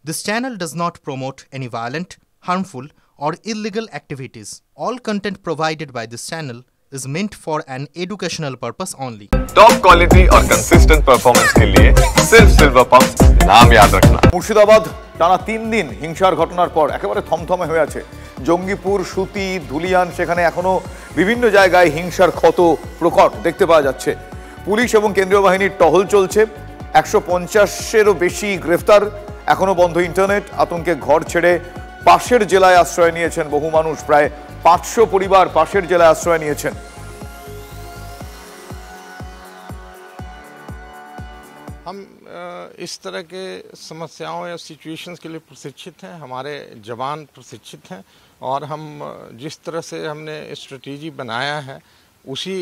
This channel does not promote any violent, harmful, or illegal activities. All content provided by this channel is meant for an educational purpose only. Top quality और consistent performance के लिए सिर्फ silver pumps नाम याद रखना। মুর্শিদাবাদ টানা 3 দিন হিংসার ঘটনার পর একেবারে থমথমে হয়ে আছে। জঙ্গিপুর, সুতি, ধুলিয়ান, সেখানে এখনো বিভিন্ন জায়গায় হিংসার ক্ষত প্রকট দেখতে পাওয়া যাচ্ছে। পুলিশ এবং কেন্দ্রীয় বাহিনীর টহল চলছে। 150-এরও বেশি গ্রেফতার। এখনো বন্ধ ইন্টারনেট। আতঙ্কে ঘর ছেড়ে পাশের জেলায় আশ্রয় নিয়েছেন বহু মানুষ। প্রায় 500 পরিবার পাশের জেলায় আশ্রয় নিয়েছেন। हम इस तरह के समस्याओं या सिचुएशंस के लिए प्रशिक्षित हैं, हमारे जवान प्रशिक्षित हैं और हम जिस तरह से हमने स्ट्रेटेजी बनाया है उसी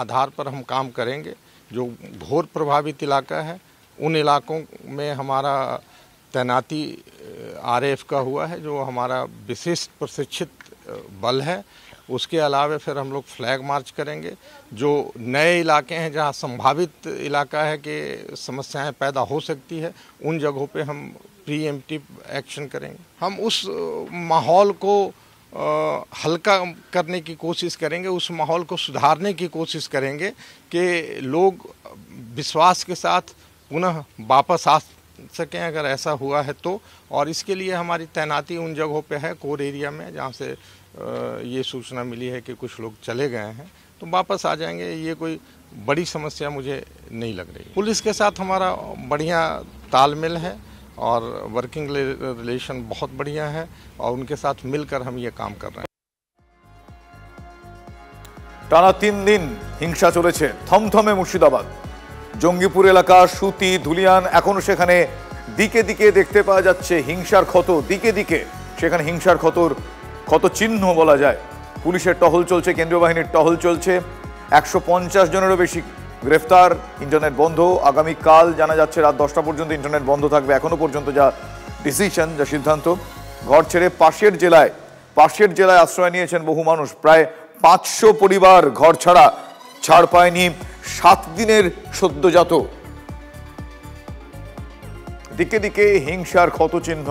आधार पर हम काम करेंगे। जो घोर प्रभावित इलाका है उन इलाकों में हमारा तैनाती आरएएफ का हुआ है, जो हमारा विशेष प्रशिक्षित बल है। उसके अलावा फिर हम लोग फ्लैग मार्च करेंगे। जो नए इलाके हैं जहां संभावित इलाका है कि समस्याएं पैदा हो सकती है, उन जगहों पे हम प्रीएम्प्टिव एक्शन करेंगे। हम उस माहौल को हल्का करने की कोशिश करेंगे, उस माहौल को सुधारने की कोशिश करेंगे कि लोग विश्वास के साथ पुनः वापस आ सकें अगर ऐसा हुआ है तो। और इसके लिए हमारी तैनाती उन जगहों पे है, कोर एरिया में, जहाँ से ये सूचना मिली है कि कुछ लोग चले गए हैं तो वापस आ जाएंगे। ये कोई बड़ी समस्या मुझे नहीं लग रही। पुलिस के साथ हमारा बढ़िया तालमेल है और वर्किंग रिलेशन बहुत बढ़िया है और उनके साथ मिलकर हम ये काम कर रहे हैं। টানা 3 দিন হিংসা চলেছে। থমথমে মুর্শিদাবাদ। জঙ্গিপুর এলাকা, সুতি, ধুলিয়ান, এখনো সেখানে দিকে দিকে দেখতে পাওয়া যাচ্ছে হিংসার ক্ষত। দিকে দিকে সেখানে হিংসার ক্ষত চিহ্ন বলা যায়। পুলিশের টহল চলছে, কেন্দ্রীয় বাহিনীর টহল চলছে। 150 জনেরও বেশি গ্রেফতার। ইন্টারনেট বন্ধ। আগামীকাল জানা যাচ্ছে রাত 10টা পর্যন্ত ইন্টারনেট বন্ধ থাকবে। এখনো পর্যন্ত যা ডিসিশন, যা সিদ্ধান্ত। ঘর ছেড়ে পাশের জেলায় আশ্রয় নিয়েছেন বহু মানুষ। প্রায় 500 পরিবার ঘর ছাড় পায়নি 7 দিনের সদ্যজাত। দিকে দিকে হিংসার ক্ষতচিহ্ন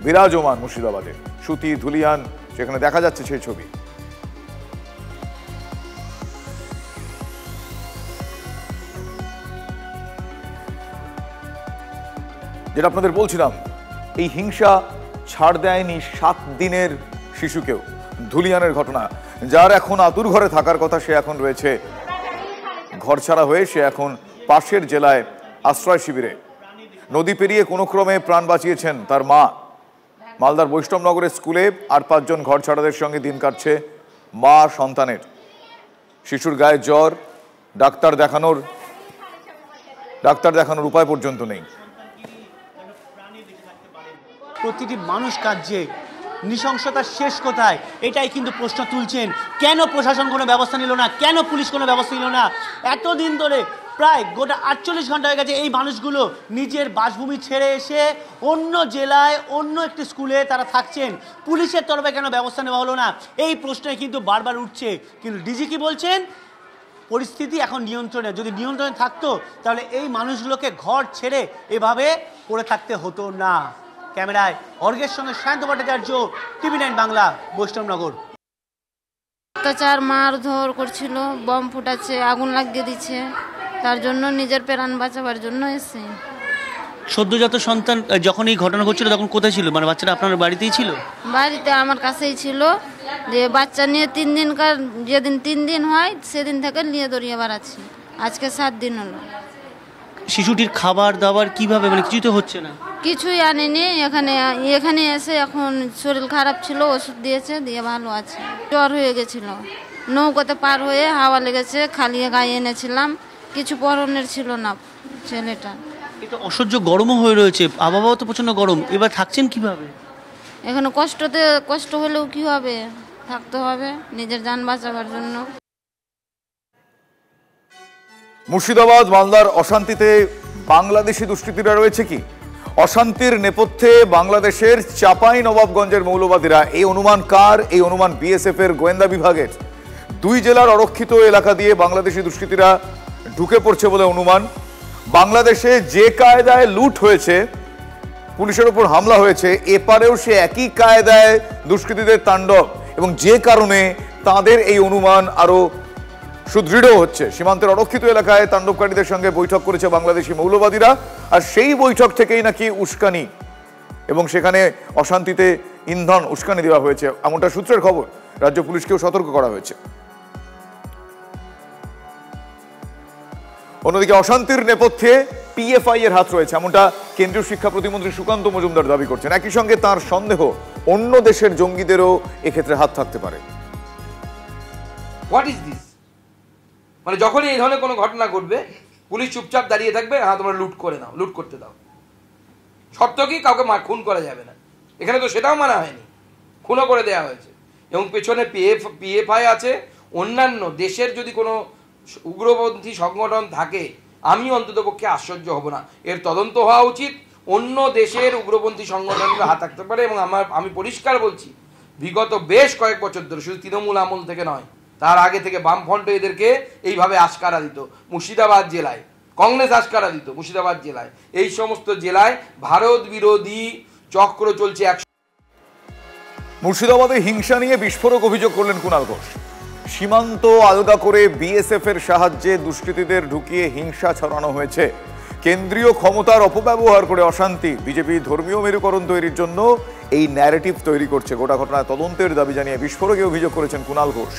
বিরাজমান মুর্শিদাবাদে। সুতি, ধুলিয়ান, সেখানে দেখা যাচ্ছে সেই ছবি। যেটা আপনাদের বলছিলাম, এই হিংসা ছাড় দেয়নি 7 দিনের শিশুকেও। ধুলিয়ানের ঘটনা, যার এখন আতুর ঘরে থাকার কথা, সে এখন রয়েছে ঘরছাড়া হয়ে, সে এখন পাশের জেলায় আশ্রয় শিবিরে। নদী পেরিয়ে কোনো ক্রমে প্রাণ বাঁচিয়েছেন তার মা। মালদার বৈষ্ণবনগরের স্কুলে আর 5 জন ঘরছাড়াদের সঙ্গে দিন কাটছে মা সন্তানের। শিশুর গায়ে জ্বর, ডাক্তার দেখানোর উপায় পর্যন্ত নেই। প্রতিটি মানুষ কাঁদছে, নৃশংসতার শেষ কোথায়, এটাই কিন্তু প্রশ্ন তুলছেন। কেন প্রশাসন কোনো ব্যবস্থা নিল না, কেন পুলিশ কোনো ব্যবস্থা নিল না? এতদিন ধরে প্রায় গোটা 48 ঘন্টা হয়ে গেছে এই মানুষগুলো নিজের বাসভূমি ছেড়ে এসে অন্য জেলায় অন্য একটি স্কুলে তারা থাকছেন। পুলিশের তরফে কেন ব্যবস্থা নেওয়া হলো না, এই প্রশ্নই কিন্তু বারবার উঠছে। কিন্তু ডিজি কি বলছেন? পরিস্থিতি এখন নিয়ন্ত্রণে। যদি নিয়ন্ত্রণে থাকতো তাহলে এই মানুষগুলোকে ঘর ছেড়ে এভাবে পড়ে থাকতে হতো না। ক্যামেরায় অর্গের সঙ্গে শান্ত ভট্টাচার্য, TV9 বাংলা, বৈষ্ণবনগর। অত্যাচার, মারধর করছিল, বম ফুটাচ্ছে, আগুন লাগিয়ে দিচ্ছে। তার জন্য নিজের প্রাণ বাঁচাবার জন্য এসে। সদ্যজাত সন্তান যখন এই ঘটনা ঘটছিল তখন কোথায় ছিল? মানে বাচ্চাটা আপনার বাড়িতেই ছিল? বাড়িতে আমার কাছেই ছিল। যে বাচ্চা নিয়ে 3 দিনকার, যেদিন 3 দিন হয় সেদিন থেকে নিয়ে দৌড়িয়ে বেড়াচ্ছি। আজকে 7 দিন হলো। শিশুটির খাবার দাবার কিভাবে, মানে কিছুই তো হচ্ছে না? কিছুই আনেনি। এখানে এসে এখন শরীর খারাপ ছিল, ওষুধ দিয়েছে, দিয়ে ভালো আছে। জ্বর হয়ে গেছিল, নৌকাতে পার হয়ে হাওয়া লেগেছে, খালিয়ে গায়ে এনেছিলাম, কিছু পরনের ছিল না ছেলেটা। এটা অসহ্য গরমও হয়ে রয়েছে, আবহাওয়া তো প্রচন্ড গরম। এবার থাকছেন কিভাবে? এখানে কষ্ট হলেও কি হবে, থাকতে হবে নিজের জান বাঁচাবার জন্য। মুর্শিদাবাদ, মালদার অশান্তিতে বাংলাদেশি দুষ্কৃতীরা রয়েছে কি? অশান্তির নেপথ্যে বাংলাদেশের চাঁপাইনবাবগঞ্জের মৌলবাদীরা। এই অনুমান কার? এই অনুমান বিএসএফ এর গোয়েন্দা বিভাগের। 2 জেলার অরক্ষিত এলাকা দিয়ে বাংলাদেশি দুষ্কৃতীরা ঢুকে পড়ছে বলে অনুমান। বাংলাদেশে যে কায়দায় লুট হয়েছে পুলিশের উপর হামলা হয়েছে, এপারেও সে একই কায়দায় দুষ্কৃতীদের তাণ্ডব, এবং যে কারণে তাদের এই অনুমান আরো সুদৃঢ় হচ্ছে। সীমান্তের অরক্ষিত এলাকায় তাণ্ডবকারীদের সঙ্গে বৈঠক করেছে বাংলাদেশি মৌলবাদীরা, আর সেই বৈঠক থেকেই নাকি উস্কানি এবং সেখানে অশান্তিতে ইন্ধন উস্কানি দেওয়া হয়েছে, এমনটা সূত্রের খবর। রাজ্য পুলিশকেও সতর্ক করা হয়েছে। অন্যদিকে অশান্তির নেপথ্যে পিএফআই এর হাত রয়েছে, এমনটা কেন্দ্রীয় শিক্ষা প্রতিমন্ত্রী সুকান্ত মজুমদার দাবি করছেন। একই সঙ্গে তার সন্দেহ অন্য দেশের জঙ্গিদেরও এক্ষেত্রে হাত থাকতে পারে। What is this? মানে যখনই এই ধরনের কোনো ঘটনা ঘটবে পুলিশ চুপচাপ দাঁড়িয়ে থাকবে, হ্যাঁ তোমরা লুট করে নাও, লুট করতে দাও, শর্ত কি কাউকে খুন করা যাবে না। এখানে তো সেটাও মানা হয়নি, খুনও করে দেওয়া হয়েছে, এবং পেছনে পিএফআই আছে। অন্যান্য দেশের যদি কোনো উগ্রপন্থী সংগঠন থাকে আমি অন্ততপক্ষে আশ্চর্য হব না, এর তদন্ত হওয়া উচিত। অন্য দেশের উগ্রপন্থী সংগঠনগুলো হাত থাকতে পারে, এবং আমি পরিষ্কার বলছি বিগত বেশ কয়েক বছর ধরে, শুধু তৃণমূল আমল থেকে নয়, তার আগে থেকে বামফ্রন্ট এদেরকে এইভাবে আশকারা দিত। মুর্শিদাবাদ জেলায় কংগ্রেস আশকারা দিত, মুর্শিদাবাদ জেলায়, এই সমস্ত জেলায় ভারত বিরোধী চক্র চলছে। মুর্শিদাবাদে হিংসা নিয়ে বিস্ফোরক অভিযোগ করলেন কুণাল ঘোষ। সীমান্ত আলগা করে বিএসএফ এর সাহায্যে দুষ্কৃতীদের ঢুকিয়ে হিংসা ছড়ানো হয়েছে। কেন্দ্রীয় ক্ষমতার অপব্যবহার করে অশান্তি, বিজেপি ধর্মীয় মেরুকরণ তৈরির জন্য এই ন্যারেটিভ তৈরি করছে। গোটা ঘটনায় তদন্তের দাবি জানিয়ে বিস্ফোরকে অভিযোগ করেছেন কুণাল ঘোষ।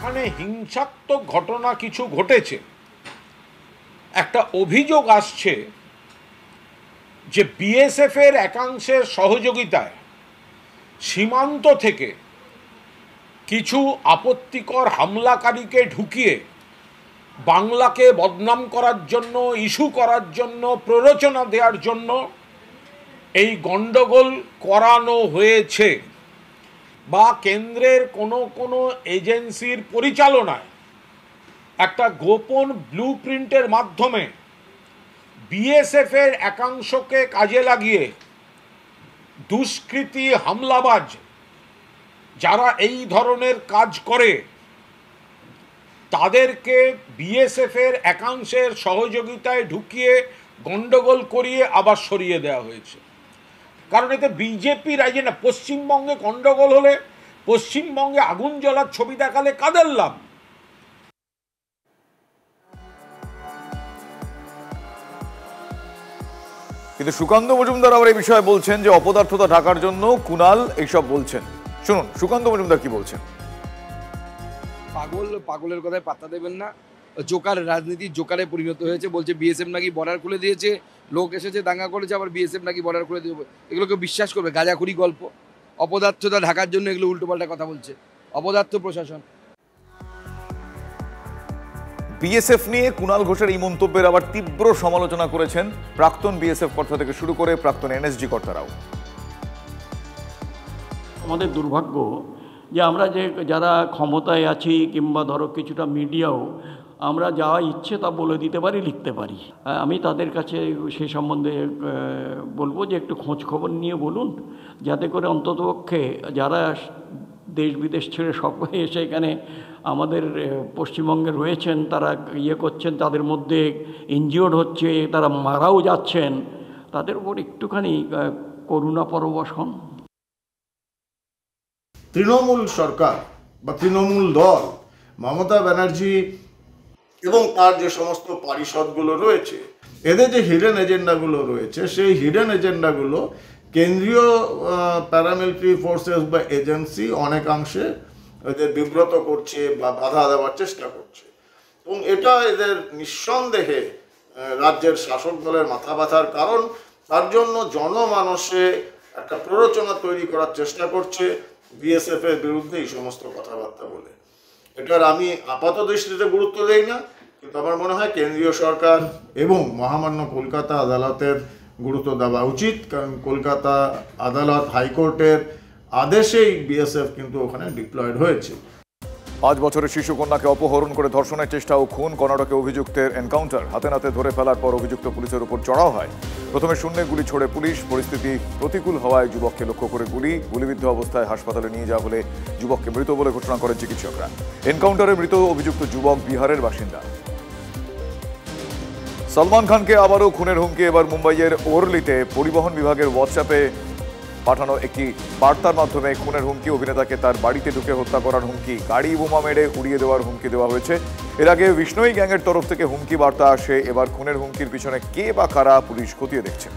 মানে হিংসাত্মক ঘটনা কিছু ঘটেছে, একটা অভিযোগ আসছে যে বিএসএফ এর একাংশের সহযোগিতায় সীমান্ত থেকে কিছু আপত্তিকর হামলাকারীকে ঢুকিয়ে বাংলাকে বদনাম করার জন্য, ইস্যু করার জন্য, প্ররোচনা দেওয়ার জন্য এই গন্ডগোল করানো হয়েছে, বা কেন্দ্রের কোনো এজেন্সির পরিচালনায় একটা গোপন ব্লুপ্রিন্টের মাধ্যমে বিএসএফ এর একাংশকে কাজে লাগিয়ে দুষ্কৃতী হামলাবাজ যারা এই ধরনের কাজ করে তাদেরকে বিএসএফ এর একাংশের সহযোগিতায় ঢুকিয়ে গন্ডগোল করিয়ে আবার সরিয়ে দেওয়া হয়েছে। কারণ এতে বিজেপির এজেন্ডা। পশ্চিমবঙ্গে গন্ডগোল হলে, পশ্চিমবঙ্গে আগুন জ্বলার ছবি দেখালে কাদের লাভ? কিন্তু সুকান্ত মজুমদার আবার এই বিষয়ে বলছেন যে অপদার্থতা ঢাকার জন্য কুণাল এইসব বলছেন। শুনুন সুকান্ত মজুমদার কি বলছেন। পাগলের কথায় পাত্তা দেবেন না। জোকার রাজনীতি জোকারে পরিণত হয়েছে। বলছে বিএসএফ নাকি বর্ডার খুলে দিয়েছে, লোক এসেছে দাঙ্গা করেছে, আবার বিএসএফ নাকি বর্ডার খুলে দেবে। এগুলোকে বিশ্বাস করবে? গাঁজাখুরি গল্প। অপদার্থতা ঢাকার জন্য এগুলো উল্টোপাল্টা কথা বলছে অপদার্থ প্রশাসন। বিএসএফ নিয়ে কুণাল ঘোষের এই মন্তব্যের আবার তীব্র সমালোচনা করেছেন প্রাক্তন বিএসএফ কর্তা থেকে শুরু করে প্রাক্তন এনএসজি কর্তারাও। আমাদের দুর্ভাগ্য যে আমরা যারা ক্ষমতায় আছি, কিংবা ধরো কিছুটা মিডিয়াও, আমরা যা ইচ্ছে তা বলে দিতে পারি, লিখতে পারি। আমি তাদের কাছে সে সম্বন্ধে বলবো যে একটু খোঁজ খবর নিয়ে বলুন, যাতে করে অন্ততপক্ষে যারা দেশ বিদেশ ছেড়ে সব এসে এখানে আমাদের পশ্চিমবঙ্গে রয়েছেন, তারা করছেন, তাদের মধ্যে ইনজিওর্ড হচ্ছে, তারা মারাও যাচ্ছেন, তাদের উপর একটুখানি করুণা পরবশ হন। তৃণমূল সরকার বা তৃণমূল দল, মমতা ব্যানার্জি এবং তার যে সমস্ত পারিষদগুলো রয়েছে, এদের যে হিডেন এজেন্ডাগুলো রয়েছে, সেই হিডেন এজেন্ডাগুলো কেন্দ্রীয় প্যারামিলিটারি ফোর্সেস বা এজেন্সি অনেকাংশে এদের বিব্রত করছে বা বাধা দেওয়ার চেষ্টা করছে, এবং এটা এদের নিঃসন্দেহে রাজ্যের শাসক দলের মাথা ব্যথার কারণ। তার জন্য জনমানসে একটা প্ররোচনা তৈরি করার চেষ্টা করছে বিএসএফ এর বিরুদ্ধে এই সমস্ত কথাবার্তা বলে। এটার আমি আপাত দৃষ্টিতে গুরুত্ব দেই না, কিন্তু আমার মনে হয় কেন্দ্রীয় সরকার এবং মহামান্য কলকাতা আদালতের গুরুত্ব দেওয়া উচিত, কারণ কলকাতা আদালত হাইকোর্টের আদেশেই বিএসএফ কিন্তু ওখানে ডিপ্লয়েড হয়েছে। 5 বছরের শিশু কন্যাকে অপহরণ করে ধর্ষণের চেষ্টা ও খুন, কর্ণাটকে অভিযুক্তের এনকাউন্টার। হাতে নাতে ধরে ফেলার পর অভিযুক্ত পুলিশের উপর চড়াও হয়। প্রথমে শূন্যে গুলি ছোড়ে পুলিশ, পরিস্থিতি প্রতিকূল হওয়ায় যুবককে লক্ষ্য করে গুলিবিদ্ধ অবস্থায় হাসপাতালে নিয়ে যাওয়া হলে যুবককে মৃত বলে ঘোষণা করেন চিকিৎসকরা। এনকাউন্টারে মৃত অভিযুক্ত যুবক বিহারের বাসিন্দা। সলমান খানকে আবারও খুনের হুমকি, এবার মুম্বাইয়ের ওরলিতে পরিবহন বিভাগের হোয়াটসঅ্যাপে পাঠানো একটি বার্তার মাধ্যমে খুনের হুমকি। অভিনেতাকে তার বাড়িতে ঢুকে হত্যা করার হুমকি, গাড়ি বোমা মেরে উড়িয়ে দেওয়ার হুমকি দেওয়া হয়েছে। এর আগে বিষ্ণোই গ্যাংয়ের তরফ থেকে হুমকি বার্তা আসে। এবার খুনের হুমকির পিছনে কে বা কারা পুলিশ খতিয়ে দেখছে।